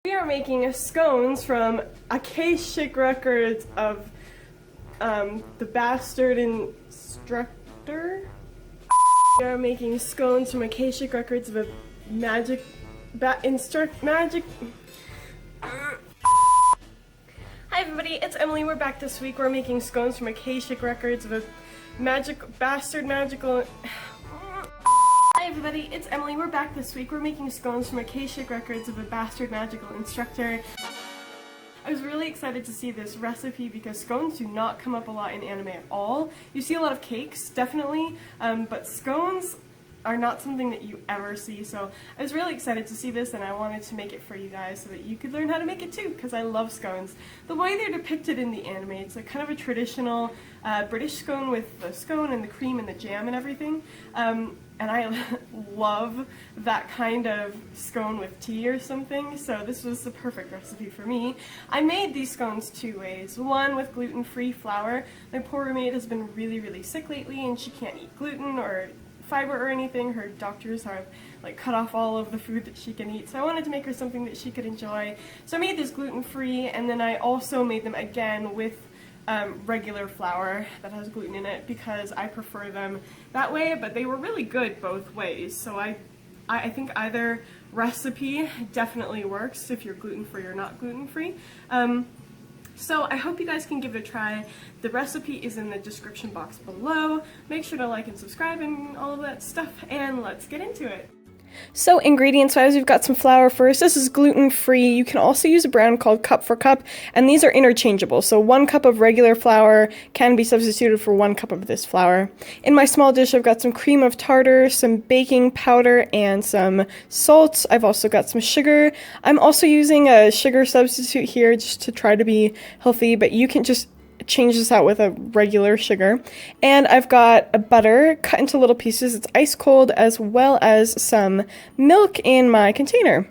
We are making scones from AKASHIC records of the bastard instructor. We are making scones from AKASHIC records of a magic magic. Hi everybody, it's Emily. We're back this week. We're making scones from AKASHIC records of a magical. Hi everybody, it's Emily. We're back this week. We're making scones from AKASHIC records of a bastard magical instructor. I was really excited to see this recipe because scones do not come up a lot in anime at all. You see a lot of cakes, definitely, but scones are not something that you ever see, so I was really excited to see this and I wanted to make it for you guys so that you could learn how to make it too, because I love scones. The way they're depicted in the anime, it's like kind of a traditional British scone with the scone and the cream and the jam and everything, and I love that kind of scone with tea or something, so this was the perfect recipe for me. I made these scones two ways. One with gluten-free flour. My poor roommate has been really sick lately and she can't eat gluten or fiber or anything. Her doctors have like cut off all of the food that she can eat, so I wanted to make her something that she could enjoy. So I made this gluten-free, and then I also made them again with regular flour that has gluten in it because I prefer them that way, but they were really good both ways. So I think either recipe definitely works if you're gluten-free or not gluten-free. So I hope you guys can give it a try. The recipe is in the description box below. Make sure to like and subscribe and all of that stuff, and let's get into it. So ingredients-wise, we've got some flour first. This is gluten-free. You can also use a brand called Cup for Cup, and these are interchangeable. So 1 cup of regular flour can be substituted for 1 cup of this flour. In my small dish, I've got some cream of tartar, some baking powder, and some salt. I've also got some sugar. I'm also using a sugar substitute here just to try to be healthy, but you can just change this out with a regular sugar. And I've got a butter cut into little pieces. It's ice cold, as well as some milk in my container.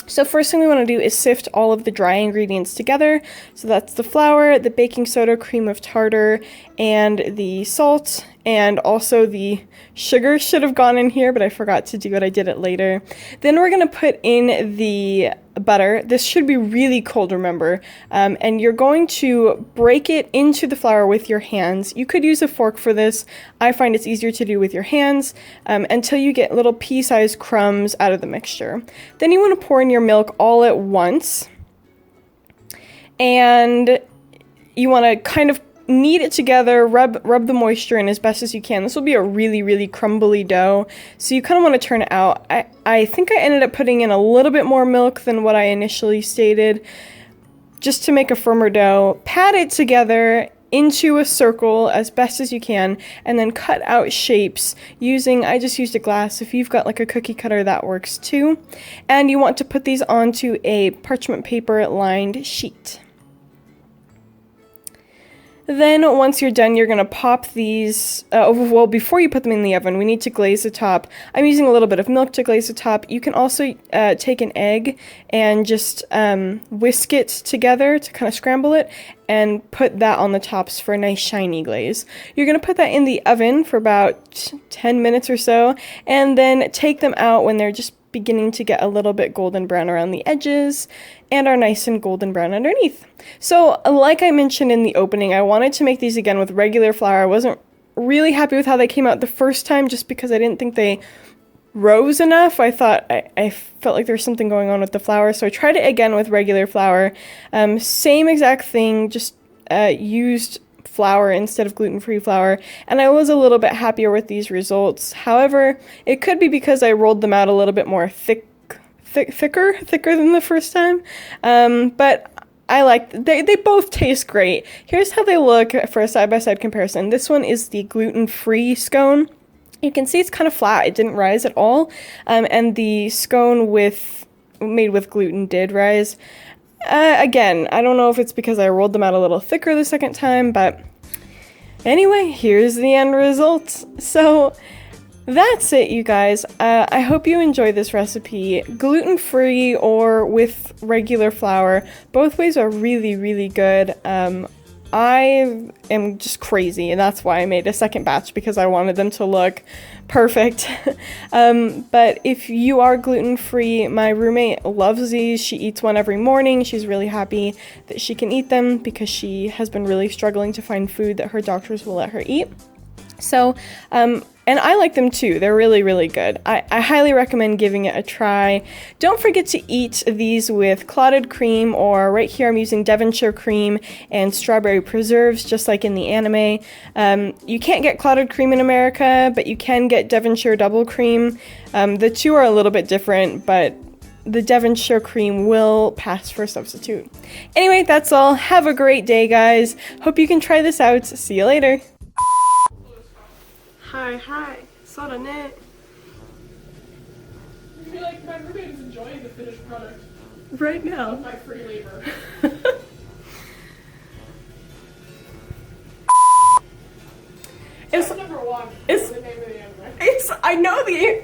So first thing we want to do is sift all of the dry ingredients together. So that's the flour, the baking soda, cream of tartar, and the salt, and also the sugar should have gone in here, but I forgot to do it. I did it later. Then we're going to put in the butter. This should be really cold, remember, and you're going to break it into the flour with your hands. You could use a fork for this. I find it's easier to do with your hands until you get little pea-sized crumbs out of the mixture. Then you want to pour in your milk all at once, and you want to kind of knead it together, rub the moisture in as best as you can. This will be a really crumbly dough, so you kind of want to turn it out. I think I ended up putting in a little bit more milk than what I initially stated, just to make a firmer dough. Pat it together into a circle as best as you can, and then cut out shapes using, I just used a glass. If you've got like a cookie cutter, that works too. And you want to put these onto a parchment paper lined sheet. Then once you're done, you're going to pop these, well, before you put them in the oven, we need to glaze the top. I'm using a little bit of milk to glaze the top. You can also take an egg and just whisk it together to kind of scramble it and put that on the tops for a nice shiny glaze. You're going to put that in the oven for about 10 minutes or so, and then take them out when they're just beginning to get a little bit golden brown around the edges and are nice and golden brown underneath. So like I mentioned in the opening, I wanted to make these again with regular flour. I wasn't really happy with how they came out the first time just because I didn't think they rose enough. I thought I felt like there was something going on with the flour, so I tried it again with regular flour. Same exact thing, just used flour instead of gluten-free flour, and I was a little bit happier with these results. However, it could be because I rolled them out a little bit more thicker than the first time, but I like they both taste great. Here's how they look for a side-by-side comparison. This one is the gluten-free scone. You can see it's kind of flat. It didn't rise at all, and the scone made with gluten did rise. Again, I don't know if it's because I rolled them out a little thicker the second time, but anyway, here's the end result. So that's it, you guys. I hope you enjoy this recipe. Gluten-free or with regular flour. Both ways are really good. I am just crazy, and that's why I made a second batch, because I wanted them to look perfect. But if you are gluten-free, my roommate loves these. She eats one every morning. She's really happy that she can eat them because she has been really struggling to find food that her doctors will let her eat. So, and I like them too. They're really, really good. I highly recommend giving it a try. Don't forget to eat these with clotted cream, or right here I'm using devonshire cream and strawberry preserves, just like in the anime. You can't get clotted cream in America, but you can get devonshire double cream. The two are a little bit different, but the devonshire cream will pass for a substitute. Anyway, that's all. Have a great day, guys. Hope you can try this out. See you later. Hi, sorry, ne? I feel like my roommate is enjoying the finished product. Right now. Of my free labor. It's number one. It's The name of the anime. It's. I know the.